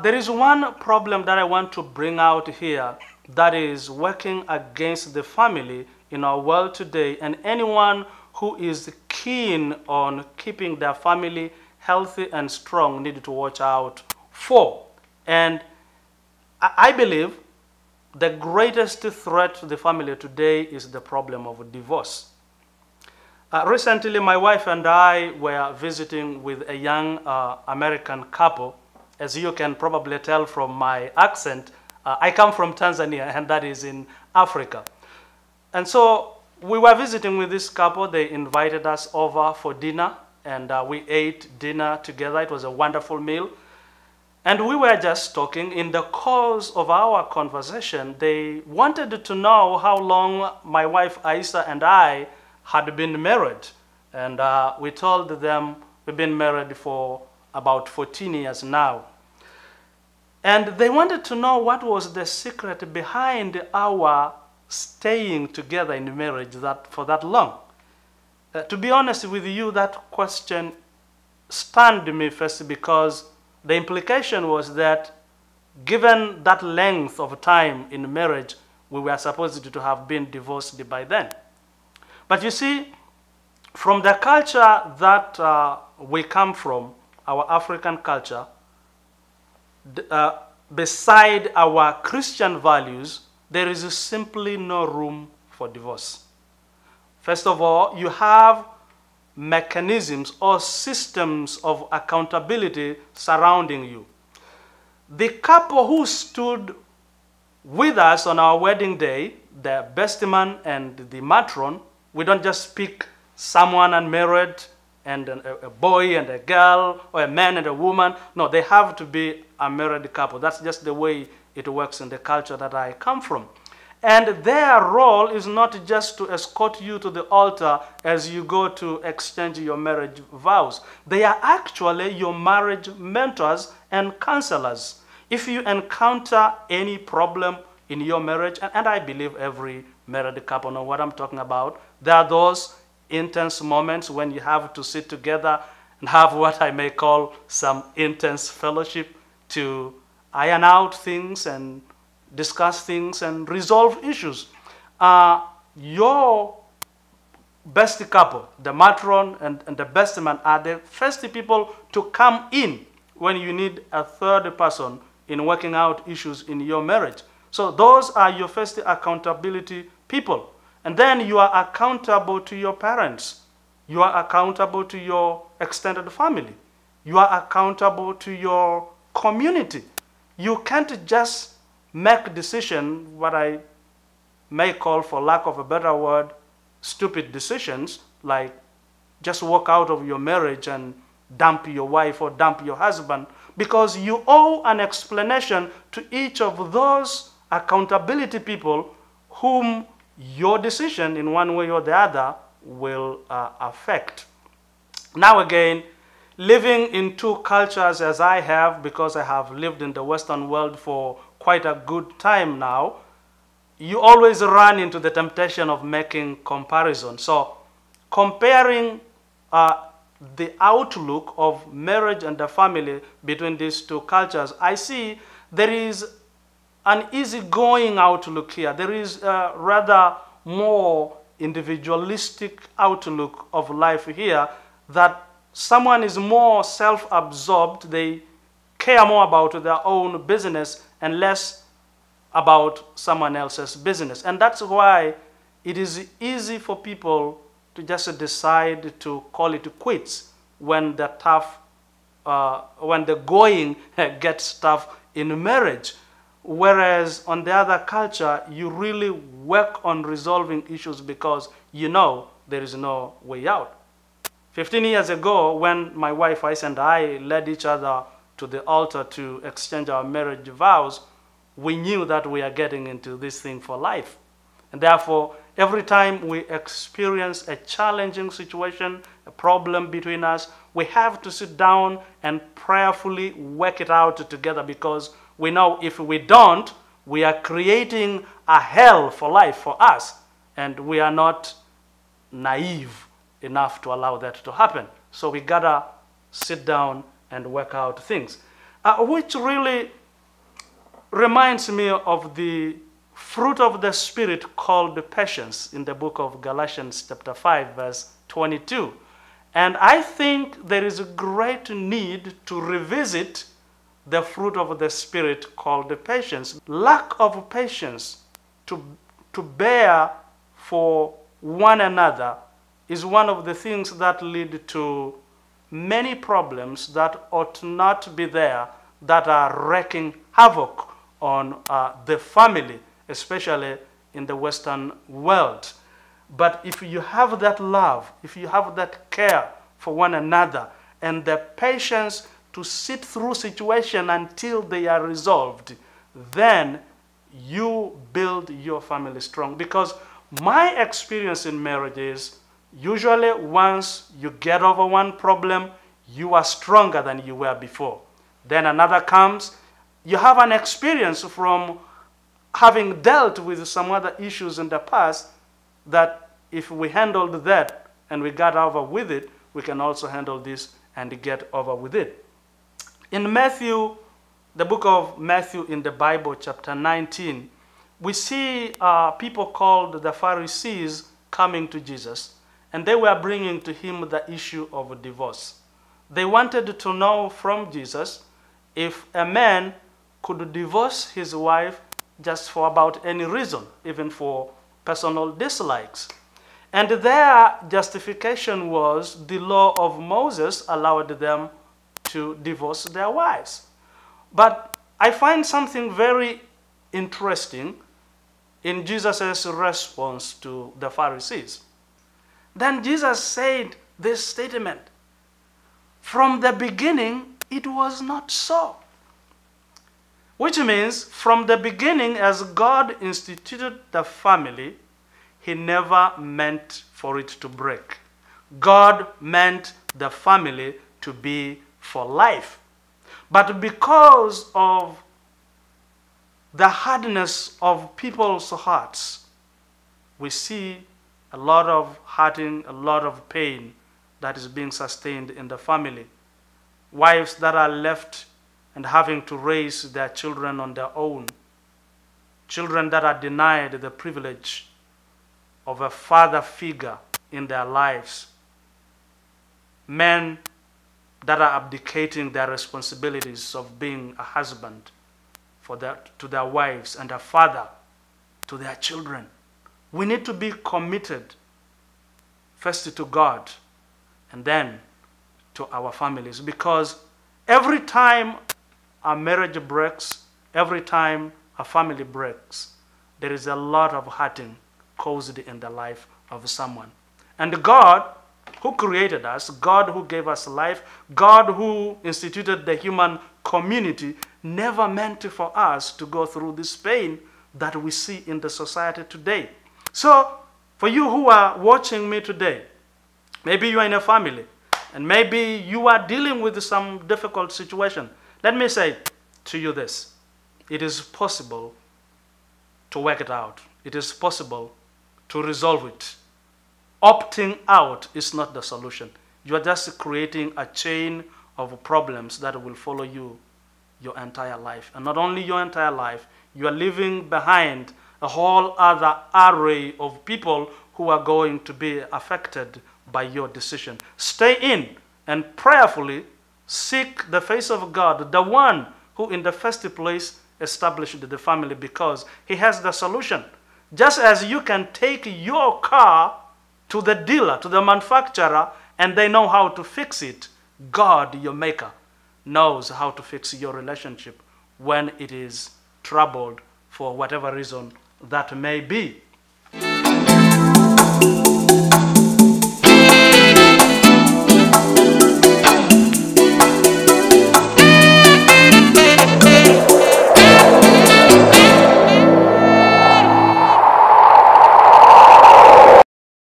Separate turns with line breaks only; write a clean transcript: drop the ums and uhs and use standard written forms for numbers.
There is one problem that I want to bring out here that is working against the family in our world today, and anyone who is keen on keeping their family healthy and strong need to watch out for. And I believe the greatest threat to the family today is the problem of divorce. Recently, my wife and I were visiting with a young American couple. As you can probably tell from my accent, I come from Tanzania, and that is in Africa. And so we were visiting with this couple. They invited us over for dinner, and we ate dinner together. It was a wonderful meal. And we were just talking. In the course of our conversation, they wanted to know how long my wife Aisa and I had been married. And we told them we've been married for about 14 years now. And they wanted to know what was the secret behind our staying together in marriage for that long. To be honest with you, that question stunned me first, because the implication was that given that length of time in marriage, we were supposed to have been divorced by then. But you see, from the culture that we come from, our African culture, beside our Christian values, there is simply no room for divorce. First of all, you have mechanisms or systems of accountability surrounding you. The couple who stood with us on our wedding day, the best man and the matron, we don't just pick someone unmarried and a boy and a girl, or a man and a woman. No, they have to be a married couple. That's just the way it works in the culture that I come from. And their role is not just to escort you to the altar as you go to exchange your marriage vows. They are actually your marriage mentors and counselors. If you encounter any problem in your marriage, and I believe every married couple know what I'm talking about, there are those intense moments when you have to sit together and have what I may call some intense fellowship to iron out things and discuss things and resolve issues. Your best couple, the matron and the best man, are the first people to come in when you need a third person in working out issues in your marriage. So those are your first accountability people. And then you are accountable to your parents. You are accountable to your extended family. You are accountable to your community. You can't just make decisions, what I may call, for lack of a better word, stupid decisions, like just walk out of your marriage and dump your wife or dump your husband, because you owe an explanation to each of those accountability people whom your decision in one way or the other will affect. Now again, living in two cultures as I have, because I have lived in the Western world for quite a good time now, you always run into the temptation of making comparisons. So comparing the outlook of marriage and the family between these two cultures, I see there is an easygoing outlook here. There is a rather more individualistic outlook of life here, that someone is more self-absorbed. They care more about their own business and less about someone else's business. And that's why it is easy for people to just decide to call it quits when the going gets tough in marriage. Whereas on the other culture, you really work on resolving issues because you know there is no way out. 15 years ago, when my wife Ice and I led each other to the altar to exchange our marriage vows, we knew that we are getting into this thing for life. And therefore, every time we experience a challenging situation, a problem between us, we have to sit down and prayerfully work it out together, because we know if we don't, we are creating a hell for life for us, and we are not naive enough to allow that to happen. So we gotta sit down and work out things. which really reminds me of the fruit of the Spirit called patience in the book of Galatians chapter 5 verse 22. And I think there is a great need to revisit the fruit of the Spirit called patience. Lack of patience to bear for one another is one of the things that lead to many problems that ought not be there, that are wreaking havoc on the family, especially in the Western world. But if you have that love, if you have that care for one another, and the patience to sit through situation until they are resolved, then you build your family strong. Because my experience in marriage is, usually once you get over one problem, you are stronger than you were before. Then another comes, you have an experience from having dealt with some other issues in the past, that if we handled that and we got over with it, we can also handle this and get over with it. In Matthew, the book of Matthew in the Bible, chapter 19, we see people called the Pharisees coming to Jesus, and they were bringing to him the issue of divorce. They wanted to know from Jesus if a man could divorce his wife just for about any reason, even for personal dislikes. And their justification was the law of Moses allowed them to divorce their wives. But I find something very interesting in Jesus' response to the Pharisees. Then Jesus said this statement, "From the beginning, it was not so." Which means, from the beginning, as God instituted the family, he never meant for it to break. God meant the family to be for life. But because of the hardness of people's hearts, we see a lot of hurting, a lot of pain that is being sustained in the family. Wives that are left and having to raise their children on their own. Children that are denied the privilege of a father figure in their lives. Men that are abdicating their responsibilities of being a husband to their wives and a father to their children. We need to be committed first to God and then to our families, because every time a marriage breaks, every time a family breaks, there is a lot of hurting caused in the life of someone. And God, who created us, God who gave us life, God who instituted the human community, never meant for us to go through this pain that we see in the society today. So, for you who are watching me today, maybe you are in a family, and maybe you are dealing with some difficult situation. Let me say to you this: it is possible to work it out. It is possible to resolve it. Opting out is not the solution. You are just creating a chain of problems that will follow you your entire life. And not only your entire life, you are leaving behind a whole other array of people who are going to be affected by your decision. Stay in and prayerfully seek the face of God, the one who in the first place established the family, because he has the solution. Just as you can take your car to the dealer, to the manufacturer, and they know how to fix it, God, your maker, knows how to fix your relationship when it is troubled for whatever reason that may be.